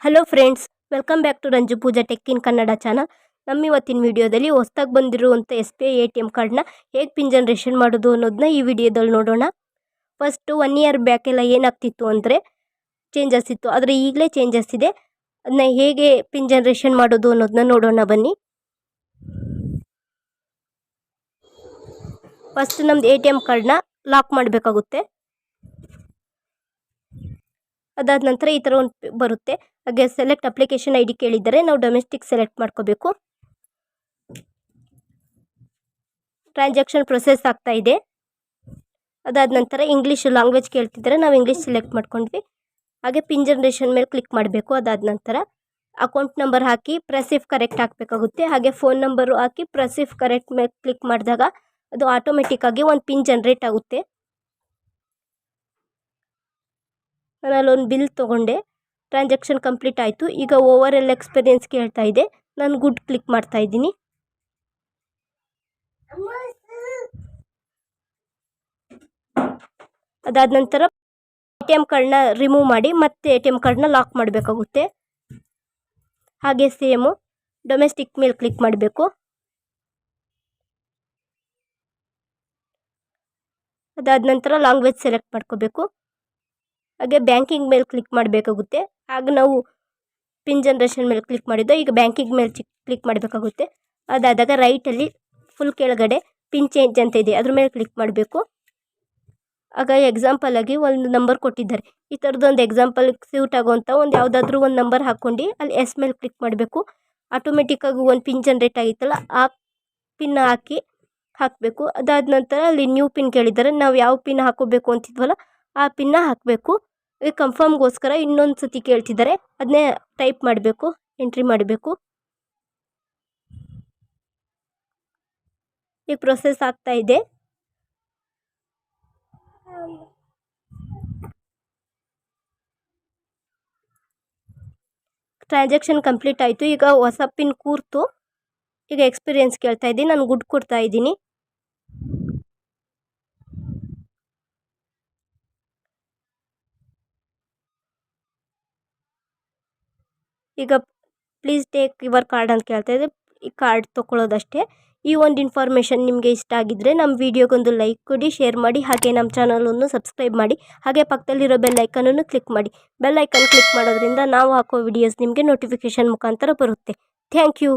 Hello friends, welcome back to Ranju Pooja tech in Kannada channel. ನಮ್ಮ ಇವತ್ತಿನ ವಿಡಿಯೋದಲ್ಲಿ ಹೊಸದಾಗಿ ಬಂದಿರುವಂಥ SBI ATM ಕಾರ್ಡ್ನ ಹೇಗೆ ಪಿನ್ ಜನ್ರೇಷನ್ ಮಾಡೋದು ಅನ್ನೋದನ್ನ ಈ ವಿಡಿಯೋದಲ್ಲಿ ನೋಡೋಣ. ಫಸ್ಟು 1 ಇಯರ್ ಬ್ಯಾಕೆಲ್ಲ ಏನಾಗ್ತಿತ್ತು ಅಂದರೆ ಚೇಂಜಸ್ ಇತ್ತು, ಆದರೆ ಈಗಲೇ ಚೇಂಜಸ್ ಇದೆ. ಅದನ್ನ ಹೇಗೆ ಪಿನ್ ಜನ್ರೇಷನ್ ಮಾಡೋದು ಅನ್ನೋದನ್ನ ನೋಡೋಣ ಬನ್ನಿ. ಫಸ್ಟ್ ನಮ್ದು ATM ಕಾರ್ಡ್ನ ಲಾಕ್ ಮಾಡಬೇಕಾಗುತ್ತೆ. ಅದಾದ ನಂತರ ಈ ಥರ ಒಂದು ಬರುತ್ತೆ. ಹಾಗೆ ಸೆಲೆಕ್ಟ್ ಅಪ್ಲಿಕೇಶನ್ ID ಕೇಳಿದರೆ ನಾವು ಡೊಮೆಸ್ಟಿಕ್ ಸೆಲೆಕ್ಟ್ ಮಾಡ್ಕೋಬೇಕು. ಟ್ರಾನ್ಸಾಕ್ಷನ್ ಪ್ರೊಸೆಸ್ ಆಗ್ತಾ ಇದೆ. ಅದಾದ ನಂತರ ಇಂಗ್ಲೀಷ್ ಲ್ಯಾಂಗ್ವೇಜ್ ಕೇಳ್ತಿದ್ದಾರೆ, ನಾವು ಇಂಗ್ಲೀಷ್ ಸೆಲೆಕ್ಟ್ ಮಾಡ್ಕೊಂಡ್ವಿ. ಹಾಗೆ ಪಿನ್ ಜನ್ರೇಷನ್ ಮೇಲೆ ಕ್ಲಿಕ್ ಮಾಡಬೇಕು. ಅದಾದ ನಂತರ account number hockey press if correct ಹಾಕಬೇಕಾಗುತ್ತೆ. ಹಾಗೆ phone number hockey press if correct ಮೇಲೆ ಕ್ಲಿಕ್ ಮಾಡಿದಾಗ ಅದು ಆಟೋಮೆಟಿಕ್ಕಾಗಿ ಒಂದು ಪಿನ್ ಜನ್ರೇಟ್ ಆಗುತ್ತೆ. ನಾನು ಅಲ್ಲೊಂದು ಬಿಲ್ ತೊಗೊಂಡೆ. ಟ್ರಾನ್ಸಾಕ್ಷನ್ ಕಂಪ್ಲೀಟ್ ಆಯಿತು. ಈಗ ಓವರ್ ಆಲ್ ಎಕ್ಸ್ಪೀರಿಯನ್ಸ್ ಕೇಳ್ತಾ ಇದೆ. ನಾನು ಗುಡ್ ಕ್ಲಿಕ್ ಮಾಡ್ತಾ ಇದ್ದೀನಿ. ಅದಾದ ನಂತರ ATM ಕಾರ್ಡ್ನ ರಿಮೂವ್ ಮಾಡಿ ಮತ್ತೆ ATM ಕಾರ್ಡ್ನ ಲಾಕ್ ಮಾಡಬೇಕಾಗುತ್ತೆ. ಹಾಗೆ ಸೇಮು ಡೊಮೆಸ್ಟಿಕ್ ಮೇಲೆ ಕ್ಲಿಕ್ ಮಾಡಬೇಕು. ಅದಾದ ನಂತರ ಲ್ಯಾಂಗ್ವೇಜ್ ಸೆಲೆಕ್ಟ್ ಮಾಡ್ಕೋಬೇಕು. ಹಾಗೆ ಬ್ಯಾಂಕಿಂಗ್ ಮೇಲೆ ಕ್ಲಿಕ್ ಮಾಡಬೇಕಾಗುತ್ತೆ. ಆಗ ನಾವು ಪಿನ್ ಜನ್ರೇಷನ್ ಮೇಲೆ ಕ್ಲಿಕ್ ಮಾಡಿದ್ದು, ಈಗ ಬ್ಯಾಂಕಿಂಗ್ ಮೇಲೆ ಕ್ಲಿಕ್ ಮಾಡಬೇಕಾಗುತ್ತೆ. ಅದಾದಾಗ ರೈಟಲ್ಲಿ ಫುಲ್ ಕೆಳಗಡೆ ಪಿನ್ ಚೇಂಜ್ ಅಂತ ಇದೆ, ಅದ್ರ ಮೇಲೆ ಕ್ಲಿಕ್ ಮಾಡಬೇಕು. ಆಗ ಎಕ್ಸಾಂಪಲ್ ಆಗಿ ಒಂದು ನಂಬರ್ ಕೊಟ್ಟಿದ್ದಾರೆ. ಈ ಥರದ್ದೊಂದು ಎಕ್ಸಾಂಪಲ್ ಸ್ಯೂಟ್ ಆಗುವಂಥ ಒಂದು ಯಾವುದಾದ್ರೂ ಒಂದು ನಂಬರ್ ಹಾಕ್ಕೊಂಡು ಅಲ್ಲಿ S ಮೇಲೆ ಕ್ಲಿಕ್ ಮಾಡಬೇಕು. ಆಟೋಮೆಟಿಕ್ಕಾಗಿ ಒಂದು ಪಿನ್ ಜನ್ರೇಟ್ ಆಗಿತ್ತಲ್ಲ, ಆ ಪಿನ್ ಹಾಕಬೇಕು. ಅದಾದ ನಂತರ ಅಲ್ಲಿ ನ್ಯೂ ಪಿನ್ ಕೇಳಿದ್ದಾರೆ, ನಾವು ಯಾವ ಪಿನ್ ಹಾಕೋಬೇಕು ಅಂತಿದ್ವಲ್ಲ ಆ ಪಿನ್ನ ಹಾಕಬೇಕು. ಈಗ ಕನ್ಫರ್ಮ್ಗೋಸ್ಕರ ಇನ್ನೊಂದು ಸತಿ ಕೇಳ್ತಿದ್ದಾರೆ, ಅದನ್ನೇ ಟೈಪ್ ಮಾಡಬೇಕು, ಎಂಟ್ರಿ ಮಾಡಬೇಕು. ಈಗ ಪ್ರೊಸೆಸ್ ಆಗ್ತಾ ಇದೆ. ಟ್ರಾನ್ಸಾಕ್ಷನ್ ಕಂಪ್ಲೀಟ್ ಆಯಿತು. ಈಗ ಹೊಸ ಪಿನ್ ಕೂರ್ತು. ಈಗ ಎಕ್ಸ್ಪೀರಿಯನ್ಸ್ ಕೇಳ್ತಾ ಇದ್ದೀನಿ, ನಾನು ಗುಡ್ ಕೊಡ್ತಾ ಇದ್ದೀನಿ. ಈಗ ಪ್ಲೀಸ್ ಟೇಕ್ ಯುವರ್ ಕಾರ್ಡ್ ಅಂತ ಕೇಳ್ತಾ ಇದೆ. ಈ ಕಾರ್ಡ್ ತೊಗೊಳ್ಳೋದಷ್ಟೇ. ಈ ಒಂದು ಇನ್ಫಾರ್ಮೇಷನ್ ನಿಮಗೆ ಇಷ್ಟ ಆಗಿದ್ದರೆ ನಮ್ಮ ವಿಡಿಯೋಗೊಂದು ಲೈಕ್ ಕೊಡಿ, ಶೇರ್ ಮಾಡಿ, ಹಾಗೆ ನಮ್ಮ ಚಾನಲನ್ನು ಸಬ್ಸ್ಕ್ರೈಬ್ ಮಾಡಿ. ಹಾಗೆ ಪಕ್ಕದಲ್ಲಿರೋ ಬೆಲ್ ಐಕನನ್ನು ಕ್ಲಿಕ್ ಮಾಡಿ. ಬೆಲ್ ಐಕನ್ ಕ್ಲಿಕ್ ಮಾಡೋದ್ರಿಂದ ನಾವು ಹಾಕೋ ವಿಡಿಯೋಸ್ ನಿಮಗೆ ನೋಟಿಫಿಕೇಷನ್ ಮುಖಾಂತರ ಬರುತ್ತೆ. Thank you.